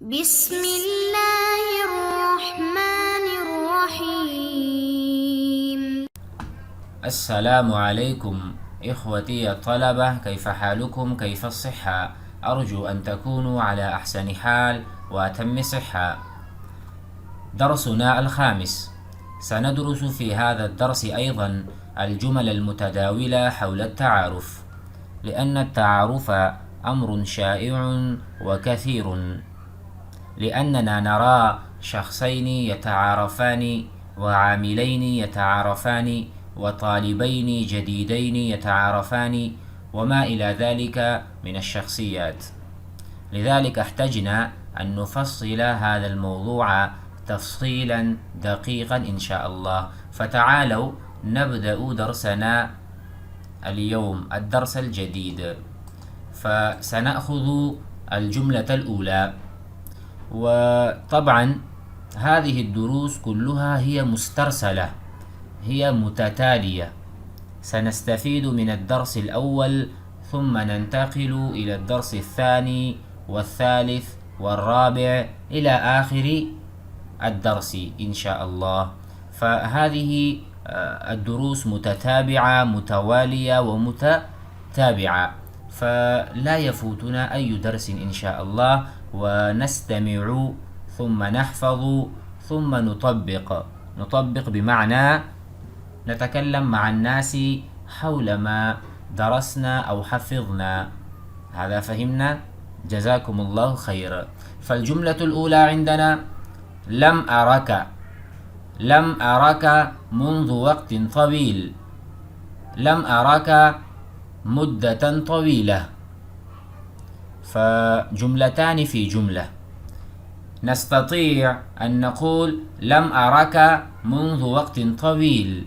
بسم الله الرحمن الرحيم. السلام عليكم إخوتي الطلبة، كيف حالكم؟ كيف الصحة؟ أرجو أن تكونوا على أحسن حال وأتم صحة. درسنا الخامس، سندرس في هذا الدرس أيضا الجمل المتداولة حول التعارف، لأن التعارف أمر شائع وكثير، لأننا نرى شخصين يتعارفان وعاملين يتعارفان وطالبين جديدين يتعارفان وما إلى ذلك من الشخصيات. لذلك احتجنا أن نفصل هذا الموضوع تفصيلا دقيقا إن شاء الله. فتعالوا نبدأ درسنا اليوم، الدرس الجديد. فسنأخذ الجملة الأولى، وطبعا هذه الدروس كلها هي مسترسلة، هي متتالية. سنستفيد من الدرس الأول ثم ننتقل إلى الدرس الثاني والثالث والرابع إلى آخر الدرس إن شاء الله. فهذه الدروس متتابعة متوالية ومتتابعة، فلا يفوتنا أي درس إن شاء الله، ونستمع ثم نحفظ ثم نطبق بمعنى نتكلم مع الناس حول ما درسنا أو حفظنا. هذا فهمنا؟ جزاكم الله خير. فالجملة الأولى عندنا: لم أراك منذ وقت طويل. لم أراك مدة طويلة. فجملتان في جملة. نستطيع أن نقول لم أراك منذ وقت طويل،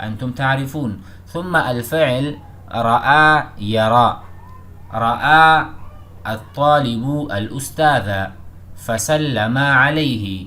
أنتم تعرفون. ثم الفعل رأى يرى. رأى الطالب الأستاذ فسلم عليه.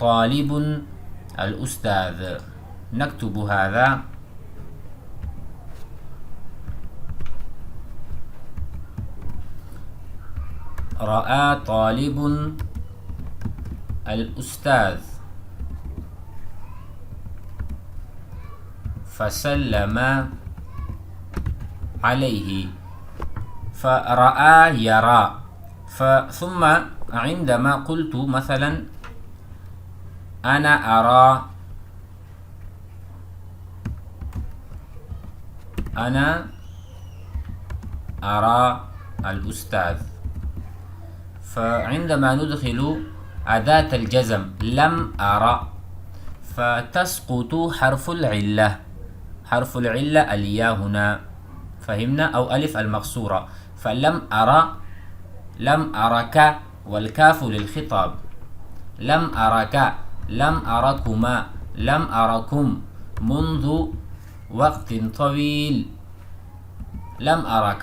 طالب الأستاذ. نكتب هذا. رأى طالب الأستاذ فسلم عليه. فرأى يرى. ثم عندما قلت مثلا أنا أرى الأستاذ، فعندما ندخل أداة الجزم لم أرى فتسقط حرف العلة. حرف العلة الياء هنا، فهمنا؟ أو ألف المقصورة. فلم أرى، لم أرك، والكاف للخطاب. لم أرك، لم أركما، لم أركم منذ وقت طويل. لم أرك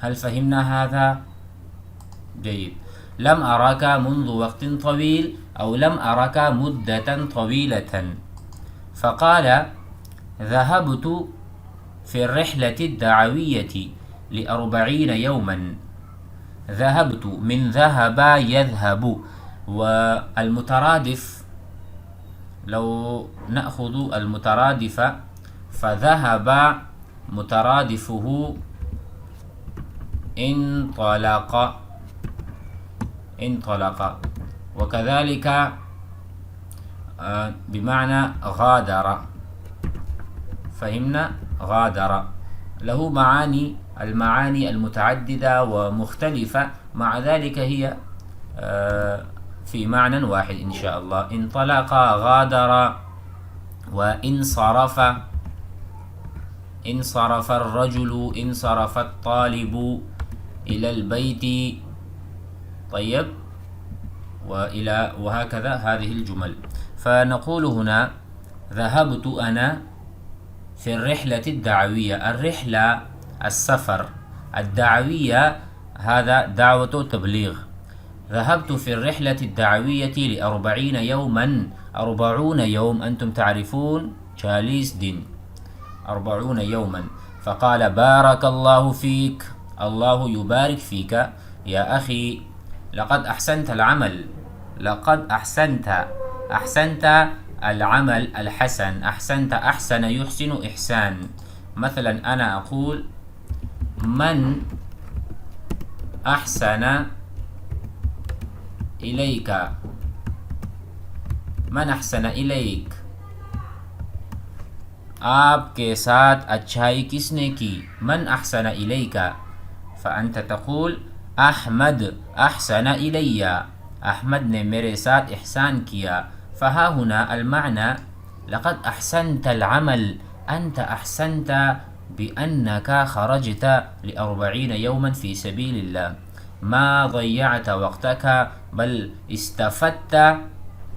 هل فهمنا هذا؟ جيد. لم أراك منذ وقت طويل أو لم أراك مدة طويلة. فقال ذهبت في الرحلة الدعوية ل40 يوما. ذهبت من ذهب يذهب، والمترادف لو نأخذ المترادف فذهب مترادفه انطلق، وكذلك بمعنى غادر. فهمنا؟ غادر له المعاني المتعددة ومختلفة، مع ذلك هي في معنى واحد إن شاء الله. انطلق، غادر، وانصرف. انصرف الرجل، انصرف الطالب إلى البيت. طيب، وهكذا هذه الجمل. فنقول هنا ذهبت أنا في الرحلة الدعوية. الرحلة السفر، الدعوية هذا دعوة تبليغ. ذهبت في الرحلة الدعوية ل40 يوما. 40 يوم أنتم تعرفون 40 دن، 40 يوما. فقال بارك الله فيك، الله يبارك فيك يا أخي، لقد أحسنت العمل، لقد أحسنت العمل الحسن. أحسنت، أحسن يحسن إحسان. مثلا أنا أقول من أحسن إليك، من أحسن إليك، آپ کے ساتھ اچھائی کس نے کی؟ من أحسن إليك، فأنت تقول أحمد أحسن إلي، أحمد نے میرے ساتھ احسان کیا. فها هنا المعنى لقد أحسنت العمل، أنت أحسنت بأنك خرجت ل40 يوما في سبيل الله، ما ضيعت وقتك بل استفدت،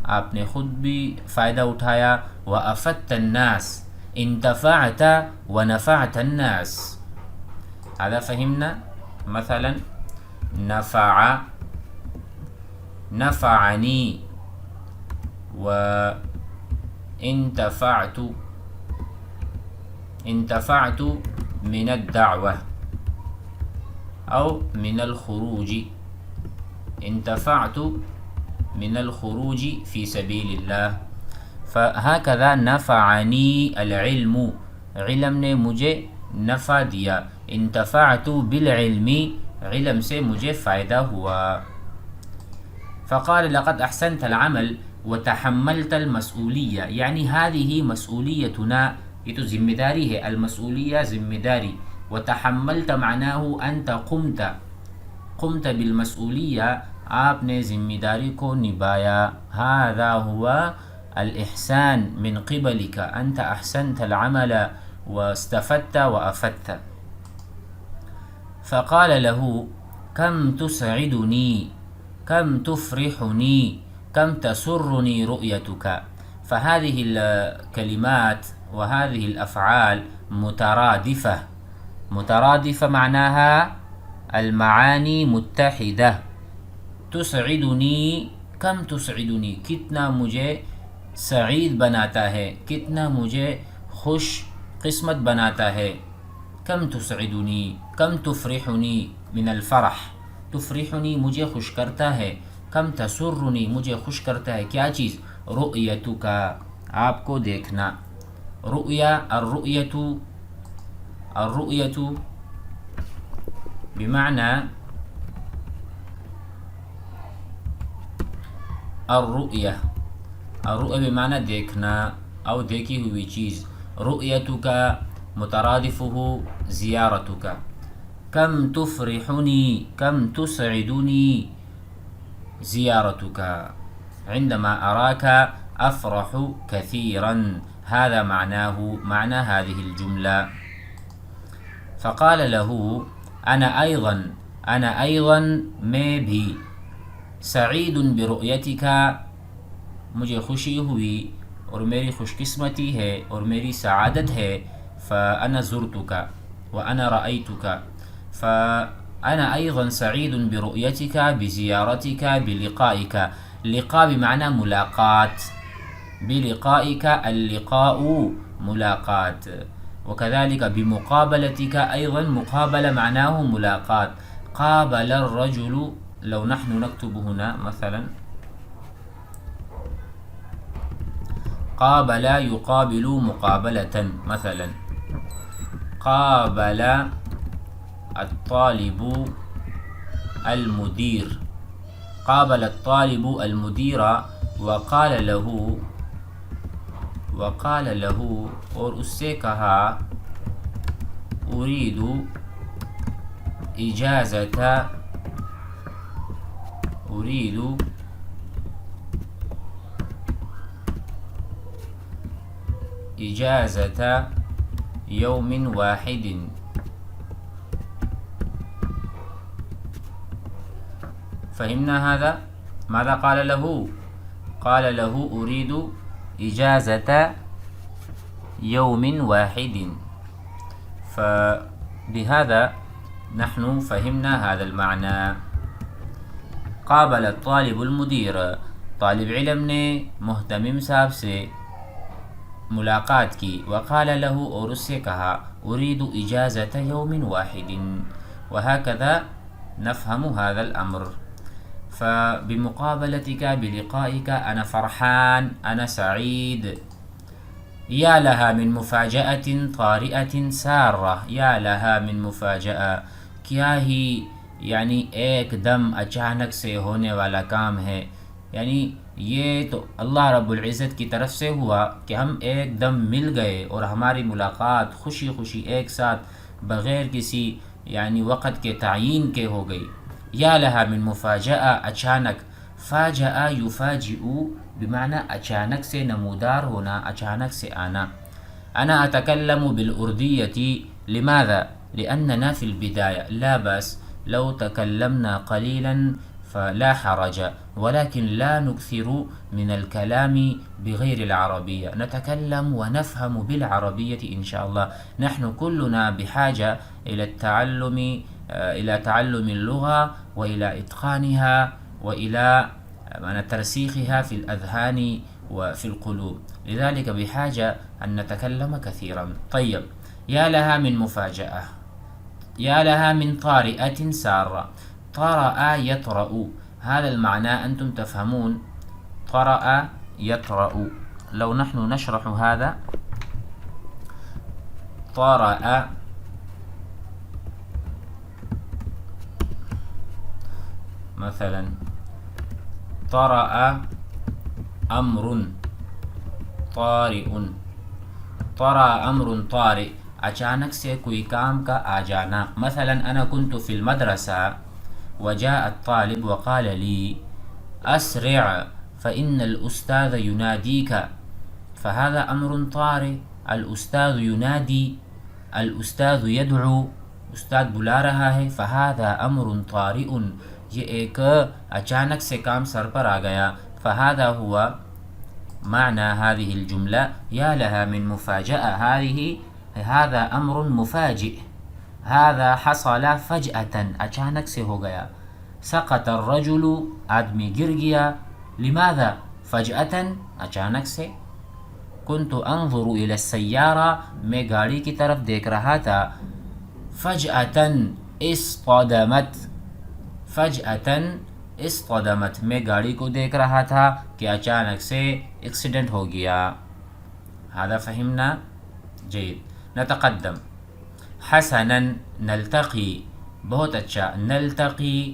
آپ نے خود بھی فائدہ اٹھایا. وأفدت الناس، انتفعت ونفعت الناس. هذا فهمنا. مثلا نفعني وانتفعت، انتفعت من الدعوة أو من الخروج، انتفعت من الخروج في سبيل الله. فهكذا نفعني العلم، علم نے مجھے نفع دیا. انتفعت بالعلم، علم سے مجھے فائدہ ہوا. فقال لقد أحسنت العمل وتحملت المسؤولية، يعني هذه مسؤوليتنا، یہ تو ذمہ داری ہے. المسؤولية ذمہ داری. وتحملت معناه أنت قمت بالمسؤولية، آپ نے ذمہ داری کو نبھایا. هذا هو الإحسان من قبلك، أنت أحسنت العمل واستفدت وأفدت. فقال له كم تسعدني، كم تفرحني، كم تسرني رؤيتك. فهذه الكلمات وهذه الأفعال مترادفة. مترادفة معناها المعاني متحدة. تسعدني، کم تسعدنی، کتنا مجھے سعید بناتا ہے، کتنا مجھے خوش قسمت بناتا ہے. کم تسعدنی، کم تفرحنی من الفرح، تفرحنی مجھے خوش کرتا ہے. کم تسرنی مجھے خوش کرتا ہے کیا چیز؟ رؤیتک، آپ کو دیکھنا. رؤیا، الرؤیت، الرؤیت بمعنى الرؤیہ، الرؤیہ بمعنى دیکھنا او دیکھی ہوئی چیز. رؤیتک مترادفه زیارتک. کم تفرحنی، کم تسعدنی زیارتک. عندما أراك أفرح كثيرا، هذا معناه، معنى هذه الجملة. فقال له أنا أيضا میں بھی، سعید برؤیتک، مجھے خوشی ہوئی اور میری خوش قسمتی ہے اور میری سعادت ہے. فأنا زرتك وأنا رأيتك، فأنا أيضا سعيد برؤيتك بزيارتك بلقائك. لقاء بمعنى ملاقات، بلقائك اللقاء ملاقات. وكذلك بمقابلتك أيضا، مقابلة معناه ملاقات. قابل الرجل، لو نحن نكتب هنا مثلا قابل يقابل مقابلة، مثلا قابل الطالب المدير، قابل الطالب المدير وقال له اور اس سے کہا اريد إجازة يوم واحد. فهمنا هذا؟ ماذا قال له؟ قال له أريد إجازة يوم واحد. فبهذا نحن فهمنا هذا المعنى. قابل الطالب المدير، طالب علم نے محتمم صاحب سے ملاقات کی. وقال له، اور اس سے کہا، اريد اجازة يوم واحد. وهكذا نفهم هذا الأمر. فبمقابلتك بلقائك أنا فرحان، أنا سعيد. یا لها من مفاجأة طارئة سارة، یا لها من مفاجأة، کیا ہی یعنی ایک دم اچانک سے ہونے والا کام ہے. یعنی یہ تو اللہ رب العزت کی طرف سے ہوا کہ ہم ایک دم مل گئے اور ہماری ملاقات خوشی خوشی ایک ساتھ بغیر کسی یعنی وقت کے تعین کے ہو گئی. یا لها من مفاجأة، اچانک. فاجأ یفاجئ بمعنی اچانک سے نمودار ہونا، اچانک سے آنا. انا اتکلم بالأردية، لماذا؟ لأننا في البداية. لا بأس لو تكلمنا قليلا فلا حرج، ولكن لا نكثر من الكلام بغير العربية، نتكلم ونفهم بالعربية إن شاء الله. نحن كلنا بحاجة إلى تعلم اللغة وإلى إتقانها وإلى ترسيخها في الأذهان وفي القلوب، لذلك بحاجة أن نتكلم كثيرا. طيب، يا لها من مفاجأة، يا لها من طارئة سارة. طرأ يطرأ، هذا المعنى أنتم تفهمون. طرأ يطرأ. لو نحن نشرح هذا، طرأ مثلا، طرأ أمر طارئ. طرأ أمر طارئ، اچانک سے کوئی کام کا آ جانا. مثلا أنا كنت في المدرسة وجاء الطالب وقال لي أسرع فإن الأستاذ يناديك، فهذا أمر طارئ. الأستاذ ينادي، الأستاذ يدعو، استاد بلا رہا ہے. فهذا أمر طارئ، یہ ایک اچانک سے کام سر پر آ گیا. فهذا هو معنى هذه الجملة، يا لها من مفاجأة. هذا أمر مفاجئ، هذا حصل فجأة، اچانک سے ہو گیا. سقط الرجل، آدمی گر گیا. لماذا؟ فجأة، اچانک سے. كنت انظر إلى السيارة، میں گاڑی کی طرف دیکھ رہا تھا. فجأة اصطدمت، فجأة اصطدمت، میں گاڑی کو دیکھ رہا تھا کہ اچانک سے ایکسیڈنٹ ہو گیا. هذا فهمنا؟ جيد. نتقدم. حسنا نلتقي، بہت اچھا. نلتقي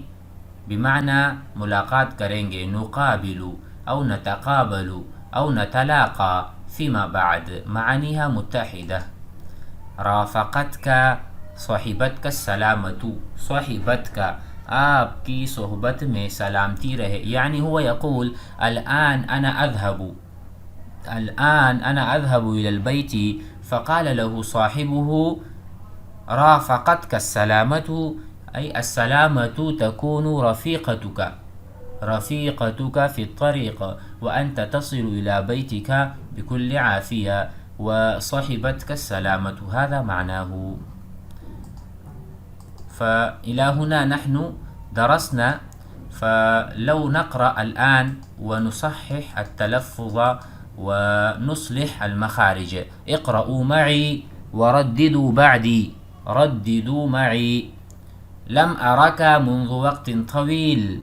بمعنى ملاقات کریں گے. نقابل او نتقابل او نتلاقى فيما بعد، معانيها متحدة. رافقتك، صحبتك السلامة، صحبتك، آپ کی صحبت میں سلامتی رہے. یعنی هو يقول الآن أنا أذهب، الآن أنا أذهب إلى البيت. فقال له صاحبه رافقتك السلامة، أي السلامة تكون رفيقتك، رفيقتك في الطريق، وأنت تصل إلى بيتك بكل عافية، وصحبتك السلامة، هذا معناه. فإلى هنا نحن درسنا. فلو نقرأ الآن ونصحح التلفظ ونصلح المخارج. اقرأوا معي ورددوا بعدي. رددوا معي. لم أرك منذ وقت طويل،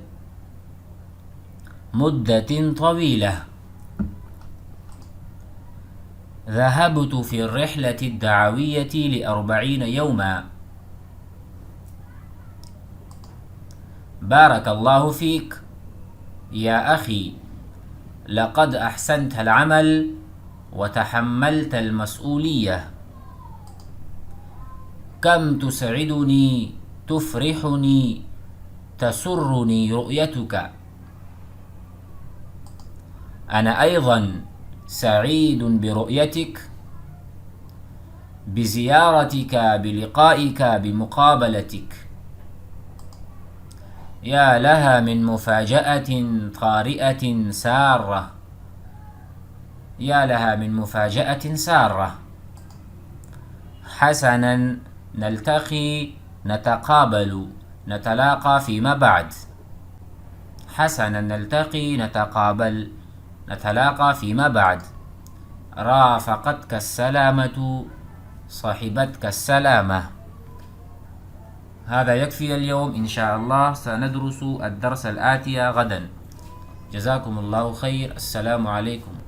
مدة طويلة. ذهبت في الرحلة الدعوية ل40 يوما. بارك الله فيك يا أخي، لقد أحسنت العمل وتحملت المسؤولية. كم تسعدني، تفرحني، تسرني رؤيتك. أنا أيضا سعيد برؤيتك، بزيارتك، بلقائك، بمقابلتك. يا لها من مفاجأة طارئة سارة، يا لها من مفاجأة سارة. حسنا نلتقي نتقابل نتلاقى فيما بعد. حسنا نلتقي نتقابل نتلاقى فيما بعد. رافقتك السلامة صحبتك السلامة. هذا يكفي اليوم إن شاء الله. سندرس الدرس الآتي غدا. جزاكم الله خير. السلام عليكم.